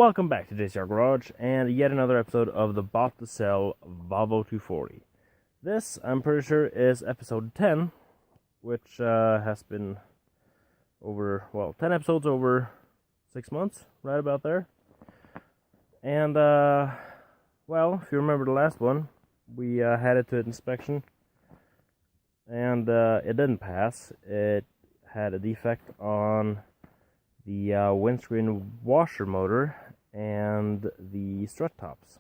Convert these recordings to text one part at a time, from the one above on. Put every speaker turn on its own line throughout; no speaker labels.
Welcome back to JCR Garage and yet another episode of the Bought to Sell Volvo 240. This, I'm pretty sure, is episode 10, which has been over, 10 episodes over 6 months, right about there. And, if you remember the last one, we had it to inspection, and it didn't pass. It had a defect on the windscreen washer motor and the strut tops.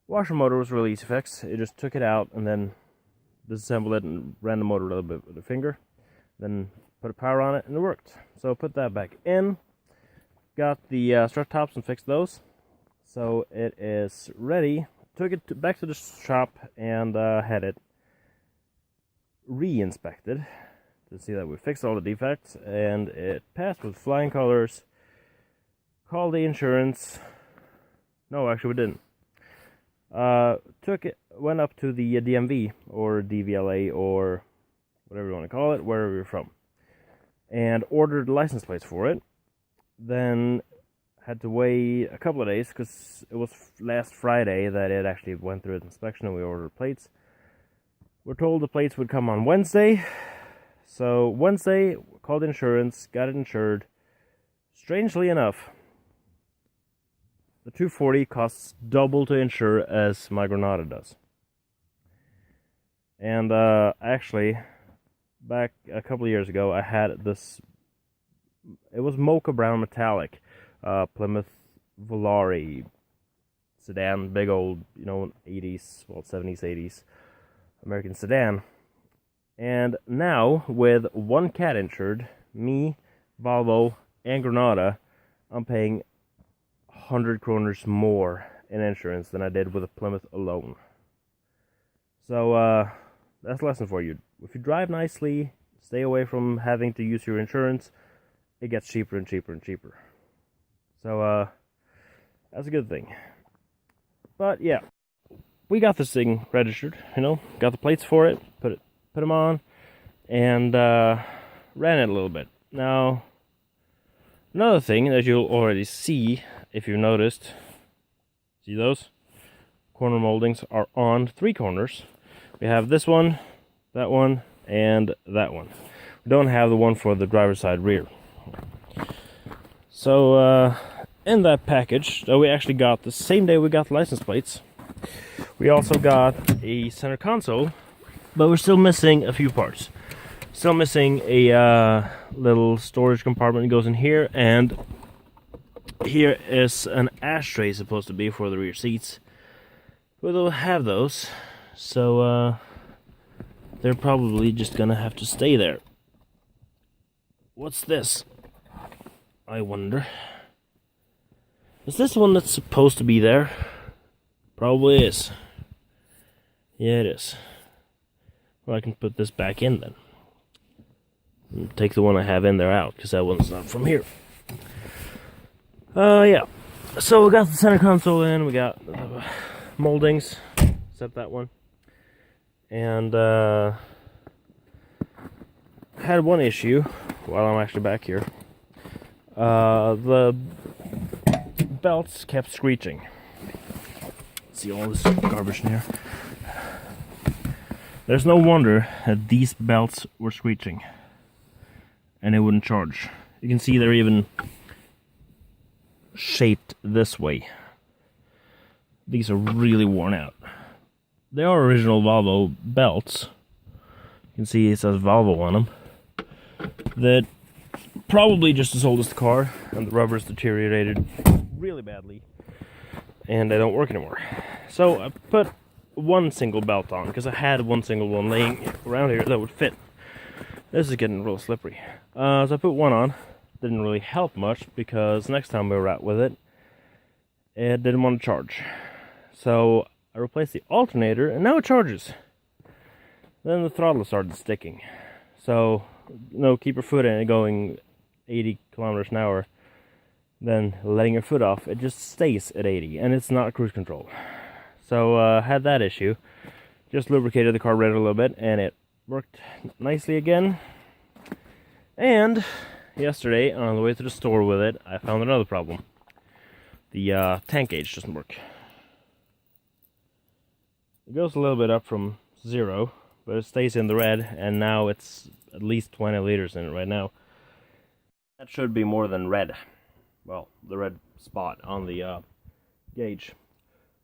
Washer motor was really easy to fix. It just took it out and then disassembled it and ran the motor a little bit with a finger, then put a power on it and it worked. So put that back in, got the strut tops and fixed those, so it is ready. Took it back to the shop and had it re-inspected to see that we fixed all the defects, and it passed with flying colors. Called the insurance. No, actually we didn't. Went up to the DMV or DVLA or whatever you want to call it, wherever you're from, and ordered license plates for it. Then had to wait a couple of days because it was last Friday that it actually went through its inspection and we ordered plates. We're told the plates would come on Wednesday. So Wednesday, called insurance, got it insured. Strangely enough, the 240 costs double to insure as my Granada does. And actually, back a couple of years ago, I had this, it was mocha brown metallic, Plymouth Volare sedan, big old, 80s, 70s, 80s American sedan. And now, with one cat insured, me, Volvo, and Granada, I'm paying 100 kroners more in insurance than I did with a Plymouth alone. So, that's a lesson for you. If you drive nicely, stay away from having to use your insurance, it gets cheaper and cheaper and cheaper. So, that's a good thing. But, yeah, we got this thing registered, got the plates for it, put them on, and ran it a little bit. Now, another thing that you'll already see, if you've noticed, see those? Corner moldings are on 3 corners. We have this one, and that one. We don't have the one for the driver's side rear. So, in that package, that we actually got the same day we got the license plates, we also got a center console, but we're still missing a few parts. Still missing a little storage compartment that goes in here, and here is an ashtray supposed to be for the rear seats. We don't have those, so they're probably just gonna have to stay there. What's this? I wonder. Is this one that's supposed to be there? Probably is. Yeah, it is. Well, I can put this back in then. And take the one I have in there out, because that one's not from here. Yeah. So we got the center console in, we got moldings, except that one. And had one issue while I'm actually back here. The belts kept screeching. See all this garbage in here? There's no wonder that these belts were screeching and it wouldn't charge. You can see they're even shaped this way. These are really worn out. They are original Volvo belts. You can see it says Volvo on them. That probably just as old as the car, and the rubber's deteriorated really badly and they don't work anymore. So I put one single belt on because I had one single one laying around here that would fit. This is getting real slippery. So I put one on. Didn't really help much because next time we were out with it, it didn't want to charge. So I replaced the alternator and now it charges. Then the throttle started sticking. So, keep your foot in it going 80 kilometers an hour. Then letting your foot off, it just stays at 80 and it's not cruise control. So had that issue. Just lubricated the carburetor a little bit and it worked nicely again. And yesterday, on the way to the store with it, I found another problem. the tank gauge doesn't work. It goes a little bit up from 0, but it stays in the red, and now it's at least 20 liters in it right now. That should be more than red. Well, the red spot on the gauge.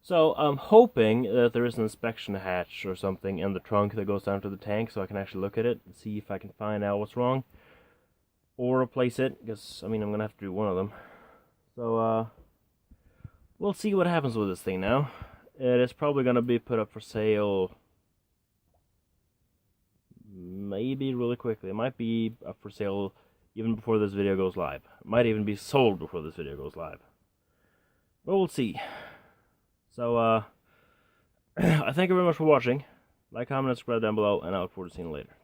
So I'm hoping that there is an inspection hatch or something in the trunk that goes down to the tank, so I can actually look at it and see if I can find out what's wrong. Or replace it, because, I mean, I'm going to have to do one of them. So, we'll see what happens with this thing now. It is probably going to be put up for sale maybe really quickly. It might be up for sale even before this video goes live. It might even be sold before this video goes live. But we'll see. So, I thank you very much for watching. Like, comment, and subscribe down below, and I look forward to seeing you later.